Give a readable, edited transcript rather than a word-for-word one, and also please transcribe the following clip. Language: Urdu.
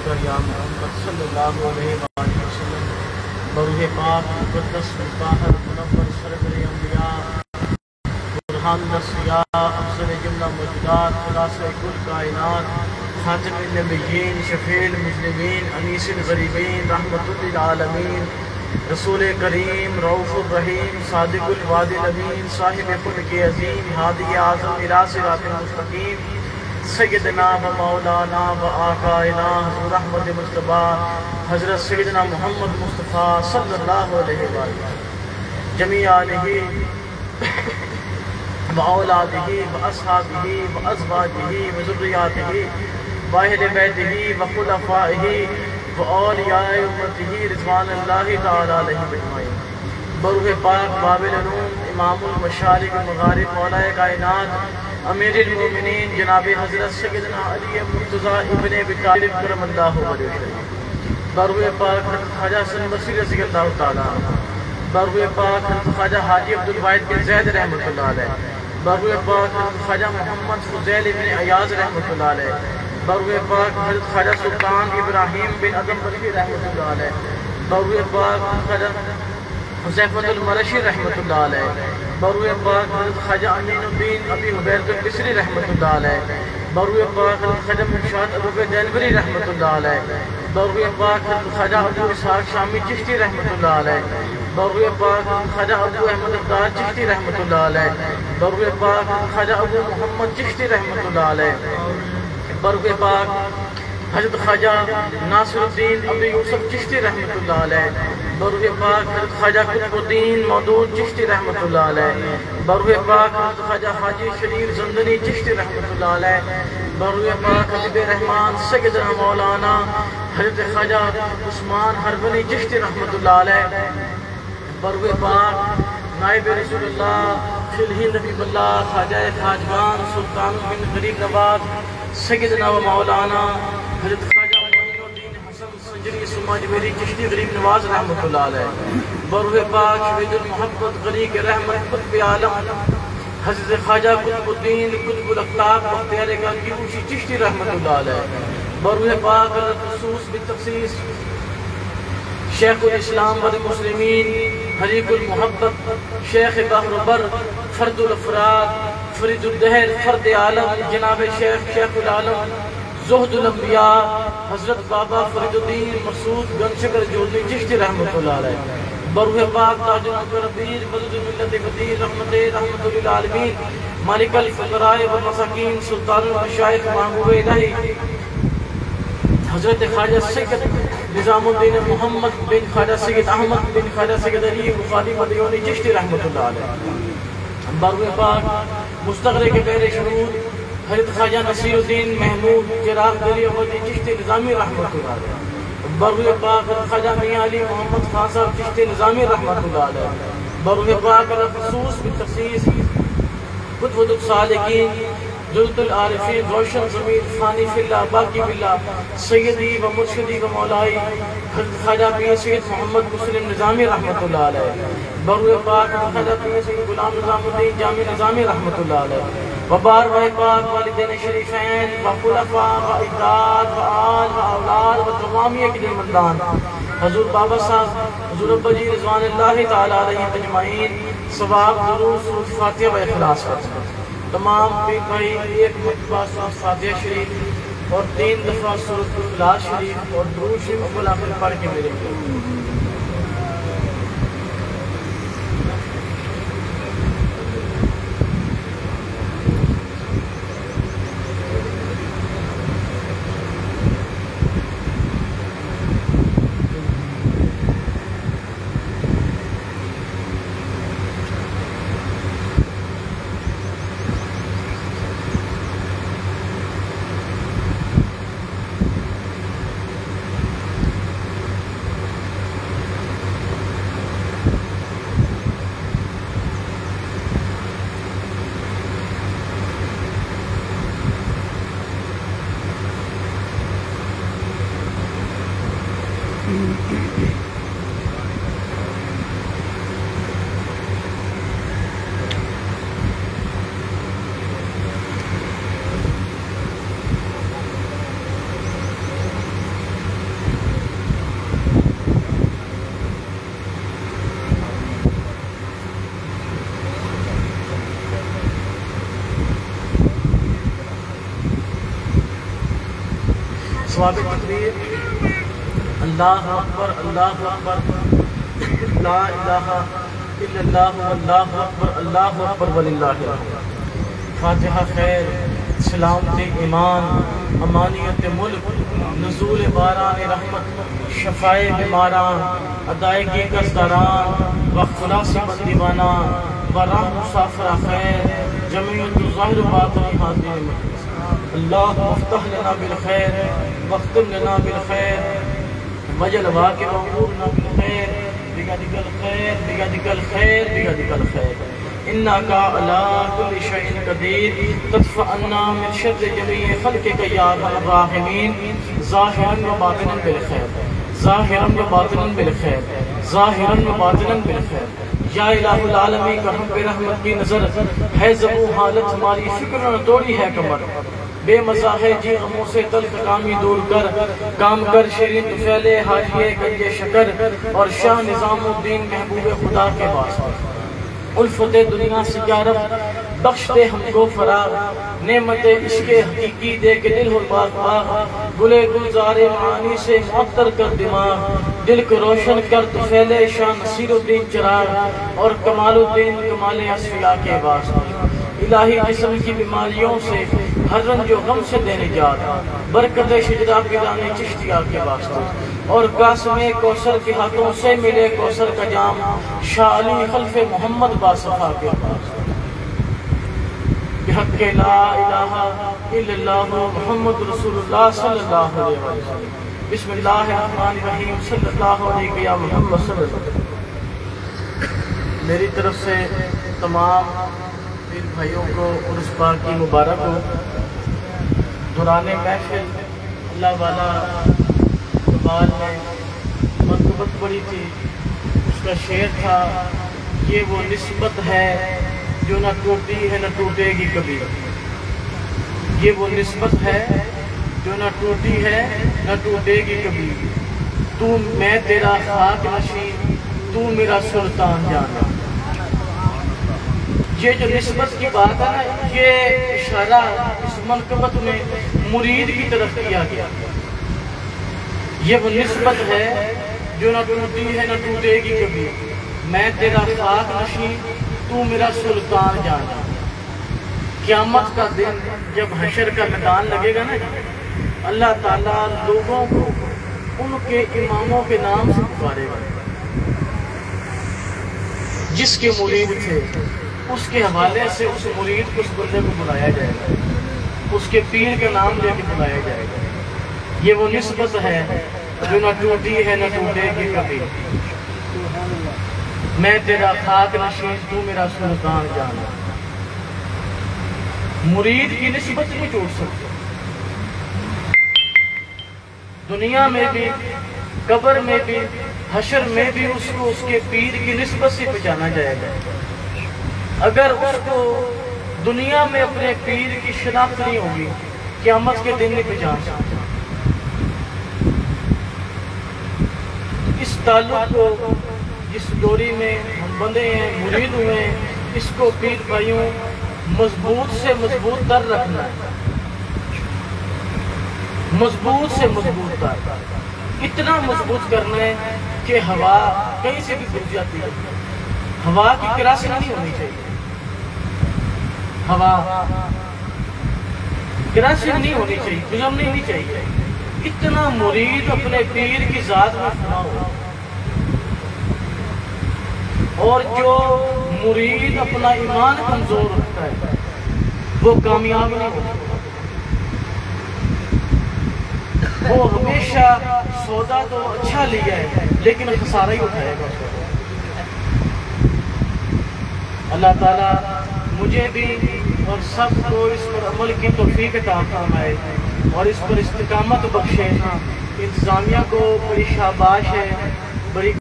یا محمد صلی اللہ علیہ وآلہ وسلم بروح پاک مقدس مطہر منور سرور انبیاء برہان الاسفیاء افضل جملہ موجودات خلاصہ کل کائنات خاتم النبیین شفیع المذنبین انیس الغریبین رحمت للعالمین رسول کریم رؤوف الرحیم صادق الوعد الامین صاحب خلق عظیم ہادی اعظم الی صراط المستقیم سیدنا و مولانا و آقائنا حضور احمد مصطفیٰ حضرت سیدنا محمد مصطفیٰ صلی اللہ علیہ وآلہ جمیع آلہ و اولادہ و اصحابہ و ازواجہ و ذریاتہ و اہل بیتہ و خلفائہ و اولیاء امتہ رضوان اللہ تعالی علیہم اجمعین بروح پاک باب العلوم امام المشارق المغارب مولا کائنات امیر المومنین جناب حضرت سیدنا علی مرتضیٰ ابن ابی طالب کرم اللہ وجہہ شریف بروح پاک خواجہ حسن بصری رضی اللہ تعالیٰ بروح پاک خواجہ حاجی عبدالواحد بن زید رحمۃ اللہ علیہ بروح پاک خواجہ محمد فضیل بن ایاز رحمۃ اللہ علیہ بروح پاک حضرت خواجہ سلطان ابراہیم بن ادم بلخی رحمۃ اللہ علیہ بروح پاک خواجہ حذیفۃ المرشی رحمۃ اللہ علیہ بروح پاک حضرت خواجہ امین الدین ابی حبیرۃ البصری رحمۃ اللہ علیہ بروح پاک حضرت خواجہ مرشاد ابو دینوری رحمۃ اللہ علیہ بروح پاک حضرت خواجہ ابو اسحاق شامی چشتی رحمۃ اللہ علیہ بروح پاک خواجہ ابو احمد افطار چشتی رحمۃ اللہ علیہ بروح پاک خواجہ ابو محمد چشتی رحمۃ اللہ علیہ بروح پاک حضرت خواجہ ناصر الدین ابی یوسف چشتی رحمۃ اللہ علیہ بروح پاک حضرت خواجہ قطب الدین مودود چشتی رحمۃ اللہ علیہ بروح پاک حضرت خواجہ حاجی شریف زندنی چشتی رحمۃ اللہ علیہ بروح پاک حبیب رحمان سیدنا مولانا حضرت خواجہ عثمان حربنی چشتی رحمۃ اللہ علیہ بروح پاک نائب رسول اللہ فی الہند حبیب اللہ خواجہ خواجگان سلطان بن غریب نواز سیدنا و مولانا حضرت خواجہ معین الدین حسن سنجری سماجویری چشتی غریب نواز رحمۃ اللہ علیہ بروح پاک شہید المحبت غریق رحمت قطب عالم حضرت خواجہ قطب الدین قطب الاخلاق بختیار گنجوشی چشتی رحمۃ اللہ علیہ بروح پاک خصوص بالتخصیص شیخ الاسلام والمسلمین حریق المحبت شیخ بحر بر فرد الافراد فرید الدہر فرد عالم جناب شیخ العالم زہد الانبیاء حضرت بابا فرید الدین مسعود گنشکر جوزی چشتی رحمۃ اللہ علیہ بروح پاک تاج الربیر مدد الملت قدیر رحمت للعالمین مالک الفقراء والمساکین سلطان المشائخ محبوب الہی حضرت خواجہ سید نظام الدین محمد بن خواجہ سید احمد بن خواجہ سید علی بخاری مدیونی چشتی رحمۃ اللہ علیہ بروح پاک مستغرق بحر شہود حضرت خواجہ نصیر الدین محمود چراغ دری احمدی چشتی نظامی رحمۃ اللہ علیہ بروح پاک خواجہ میاں علی محمد خان صاحب چشتی نظامی رحمۃ اللہ علیہ بروح پاک خصوص بالتخصیص قطب الصالحین جلد العارفین روشن ضمیر فانی فی اللہ باقی باللہ سیدی و مرشدی و مولائی حضرت خواجہ پیر سید محمد مسلم نظامی رحمۃ اللہ علیہ بروح پاک خواجہ پیر سید غلام نظام الدین جامع نظامی رحمۃ اللہ علیہ وبار و پاک والدین شریفین و خلفاء و اجداد و آل و اولاد و تمامی اقدر مندان حضور بابا صاحب حضور ابا جی رضوان اللہ تعالی علیہ اجمعین ثواب ضرور سورۃ فاتحہ و اخلاص کرتے تمام پیر بھائی ایک مرتبہ سورۃ فاتحہ شریف اور 3 دفعہ سورۃ اخلاص شریف اور درود شریف اول آخر پڑھ کے میرے ثواب تقریر اللہ اکبر لا الہ الا اللہ اللہ اکبر وللہ الحمد۔ فاتحہ خیر، سلامت ایمان، امانیت ملک، نزول باران رحمت، شفائے بیماران، ادائیگی قصداران و خلاص بندیوانہ و راہ مسافرہ خیر، جمعیت ظاہر باطنی حاضرین اللہ افتح لنا بالخیر واختم لنا بالخیر وجل واقع امورنا بالخیر بقدر الخیر بقدر الخیر بقدر الخیر انک علی کل شیء قدیر تدفع عنا من شر جمیع خلقک یا ارحم الراحمین ظاہرا و باطنا بالخیر ظاہرا و باطنا بالخیر ظاہرا و باطنا بالخیر۔ یا الہ العالمین کرم پہ رحمت کی نظر ہے زبوں حالت ہماری فکر نہ توڑی ہے کمر بے مزہ ہے جی غموں سے تلخ کامی دور کر کام کر شیرین طفیلِ حاجیِ گنج شکر اور شاہ نظام الدین محبوب خدا کے واسطے الفت دنیا سے یا رب بخش دے ہم کو فراغ نعمت عشق حقیقی دے کے دل ہو باغ باغ گلے گلزار معانی سے معطر کر دماغ دل کو روشن کر طفیل شاہ نصیر الدین چراغ اور کمال الدین کمال اصفیاء کے واسطے الہی جسم کی بیماریوں سے ہر رنج و غم سے دے نجات برکت شجرہ پیرانے چشتیہ کے واسطے اور قاسم کوثر کے ہاتھوں سے ملے کوثر کا جام شاہ علی خلف محمد باصفا کے واسطے بحق لا الہ الا اللہ محمد رسول اللہ صلی اللہ علیہ وسلم بسم اللہ الرحمن الرحیم صلی اللہ علیہ یا محمد صلی اللہ علیہ وسلم۔ میری طرف سے تمام پیر بھائیوں کو عرس پاک کی مبارک ہو۔ دوران محفل اللہ والا اقبال نے منقبت پڑھی تھی، اس کا شعر تھا یہ وہ نسبت ہے جو نہ ٹوٹی ہے نہ ٹوٹے گی کبھی، یہ وہ نسبت ہے جو نہ ٹوٹی ہے نہ ٹوٹے گی کبھی، تو میں تیرا خاک نشین تو میرا سلطان جانا۔ یہ جو نسبت کی بات ہے نا، یہ اشارہ اس منقبت میں مرید کی طرف کیا گیا۔ یہ وہ نسبت ہے جو نہ ٹوٹی ہے نہ ٹوٹے گی کبھی، میں تیرا خاک نشین تو میرا سلطان جانا۔ قیامت کا دن جب حشر کا میدان لگے گا نا، اللہ تعالیٰ لوگوں کو ان کے اماموں کے نام سے پکارے گا۔ جس کے مرید تھے اس کے حوالے سے اس مرید کو اس بندے کو بلایا جائے گا، اس کے پیر کا نام لے کے بلایا جائے گا۔ یہ وہ نسبت ہے جو نہ ٹوٹی ہے نہ ٹوٹے گی کبھی، میں تیرا خاک نشین تو میرا سلطان جانا۔ مرید کی نسبت نہیں ٹوٹ سکتی، دنیا میں بھی قبر میں بھی حشر میں بھی اس کو اس کے پیر کی نسبت سے پہچانا جائے گا۔ اگر اس کو دنیا میں اپنے پیر کی شناخت نہیں ہوگی، قیامت کے دن نہیں پہچان سکتا۔ اس تعلق کو جس ڈوری میں ہم بندے ہیں، مرید ہوئے ہیں، اس کو پیر بھائیوں مضبوط سے مضبوط تر رکھنا ہے، مضبوط سے مضبوط تر، اتنا مضبوط کرنا ہے کہ ہوا کہیں سے بھی گھس جاتی ہے، ہوا کی کراسنگ نہیں ہونی چاہیے، ہوا کراسنگ نہیں ہونی چاہیے، گزرنی نہیں چاہیے۔ اتنا مرید اپنے پیر کی ذات میں فنا ہو، اور جو مرید اپنا ایمان کمزور رکھتا ہے وہ کامیاب نہیں ہوتا، وہ ہمیشہ سودا تو اچھا لیا ہے لیکن خسارہ ہی اٹھائے گا۔ اللہ تعالیٰ مجھے بھی اور سب کو اس پر عمل کی توفیق عطا فرمائے اور اس پر استقامت بخشے۔ انتظامیہ کو بڑی شاباش ہے، بڑی